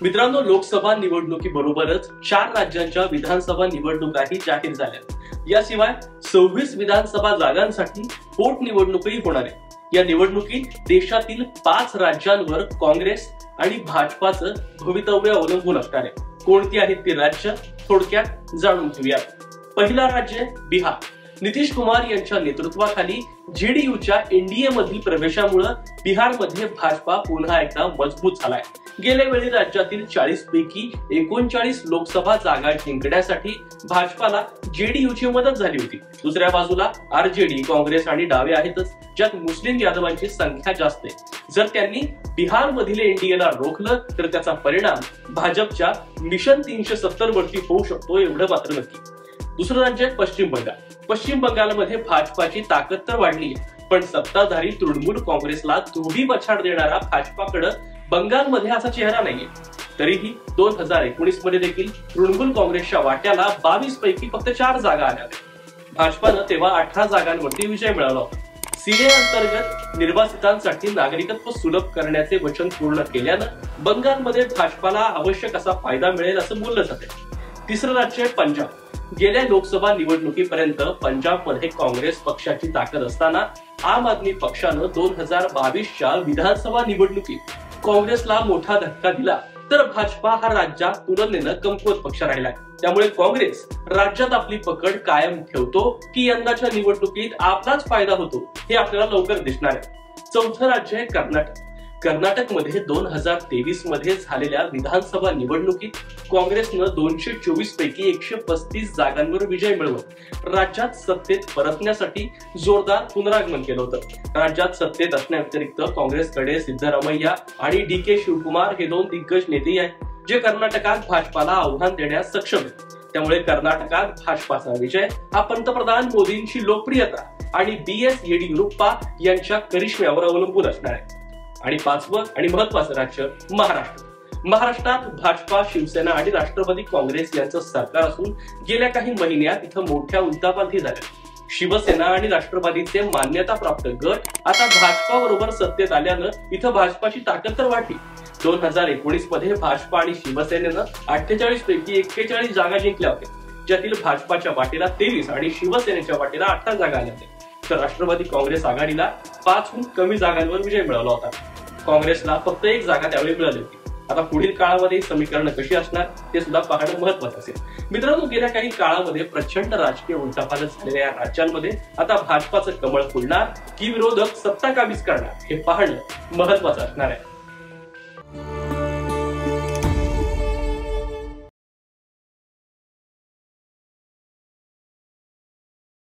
मित्रांनो, लोकसभा निवडणुकीबरोबरच 4 राज्यांच्या विधानसभा निवडणुकाही जाहीर झाल्या। याशिवाय 26 विधानसभा जागांसाठी पोटनिवडणूकही होणार आहे। या निवडणुकीत देशातील 5 राज्यांवर काँग्रेस आणि भाजपाचं भवितव्य अवलंबून असणार आहे। कोणती आहेत ती राज्य थोडक्यात जाणून घेऊया। पहिला राज्य बिहार। नितीश कुमार यांच्या नेतृत्वाखाली जेडीयूच्या एनडीए मधील प्रवेशामुळे बिहारमध्ये भाजपा पुन्हा एकदा मजबूत झालाय। गेल्या वेळी राज्यातील 40 पैकी 39 लोकसभा जागा जिंकण्यासाठी भाजपाला जेडीयूची मदत झाली होती। दुसऱ्या बाजूला आरजेडी, काँग्रेस आणि डावे आहेतच, ज्यात मुस्लिम यादवांची संख्या जास्त आहे। जर त्यांनी बिहार मधील एनडीएला रोखलं तर त्याचा परिणाम भाजपच्या मिशन 370 वरती होऊ शकतो, एवढं मात्र नक्की। दुसरं राज्य आहे पश्चिम बंगाल। पश्चिम बंगालमध्ये भाजपाची ताकद तर वाढली आहे, पण सत्ताधारी तृणमूल काँग्रेसला धोबी पछाड देणारा भाजपाकडे बंगालमध्ये असा चेहरा नाहीये। तरीही 2019 मध्ये देखील तृणमूल काँग्रेसच्या वाट्याला 22 पैकी फक्त 4 जागा आल्या। भाजपानं तेव्हा 18 जागांवरती विजय मिळवला होता। सीए अंतर्गत निर्वासितांसाठी नागरिकत्व सुलभ करण्याचे वचन पूर्ण केल्यानं बंगालमध्ये भाजपाला आवश्यक असा फायदा मिळेल असं बोललं जाते। तिसरं राज्य आहे पंजाब। गेल्या लोकसभा निवडणुकीपर्यंत पंजाबमध्ये काँग्रेस पक्षाची ताकद असताना आम आदमी पक्षानं 2022च्या विधानसभा निवडणुकीत काँग्रेसला मोठा धक्का दिला, तर भाजपा हा राज्यात तुलनेनं कमकुवत पक्ष राहिलाय। त्यामुळे काँग्रेस राज्यात आपली पकड कायम ठेवतो की यंदाच्या निवडणुकीत आपलाच फायदा होतो, हे आपल्याला लवकर दिसणार आहे। चौथं राज्य आहे कर्नाटक। कर्नाटकमध्ये 2023 मध्ये झालेल्या विधानसभा निवडणुकीत काँग्रेसनं 224 पैकी 135 जागांवर विजय मिळवत राज्यात सत्तेत परतण्यासाठी जोरदार पुनरागमन केलं होतं। राज्यात सत्तेत असण्याव्यतिरिक्त काँग्रेसकडे सिद्धरामय्या आणि DK शिवकुमार हे 2 दिग्गज नेते आहेत, जे कर्नाटकात भाजपाला आव्हान देण्यास सक्षम आहेत। त्यामुळे कर्नाटकात भाजपाचा विजय हा पंतप्रधान मोदींची लोकप्रियता आणि BS येडियुरप्पा यांच्या करिश्म्यावर अवलंबून असणार आहे। आणि 5वं आणि महत्वाचं राज्य महाराष्ट्र। महाराष्ट्रात भाजपा, शिवसेना आणि राष्ट्रवादी काँग्रेस यांचं सरकार असून गेल्या काही महिन्यात इथं मोठ्या उलथापालथी झाल्या। शिवसेना आणि राष्ट्रवादीचे मान्यताप्राप्त गट आता भाजपा बरोबर सत्तेत आल्यानं इथं भाजपाची ताकद तर वाढली। 2019 मध्ये भाजपा आणि शिवसेनेनं 48 पैकी 41 जागा जिंकल्या होत्या, ज्यातील भाजपाच्या वाटेला 23 आणि शिवसेनेच्या वाटेला 18 जागा आल्या होत्या। तर राष्ट्रवादी काँग्रेस आघाडीला 5हून कमी जागांवर विजय मिळवला होता। काँग्रेसला फक्त 1 जागा त्यावेळी मिळाली होती। आता पुढील काळामध्ये समीकरण कशी असणार ते सुद्धा पाहणं महत्वाचं असेल। मित्रांनो, गेल्या काही काळामध्ये प्रचंड राजकीय उलथापालथ झालेल्या या राज्यांमध्ये आता भाजपाचं कमळ फुलणार की विरोधक सत्ता काबीज करणार हे पाहणं महत्वाचं असणार आहे।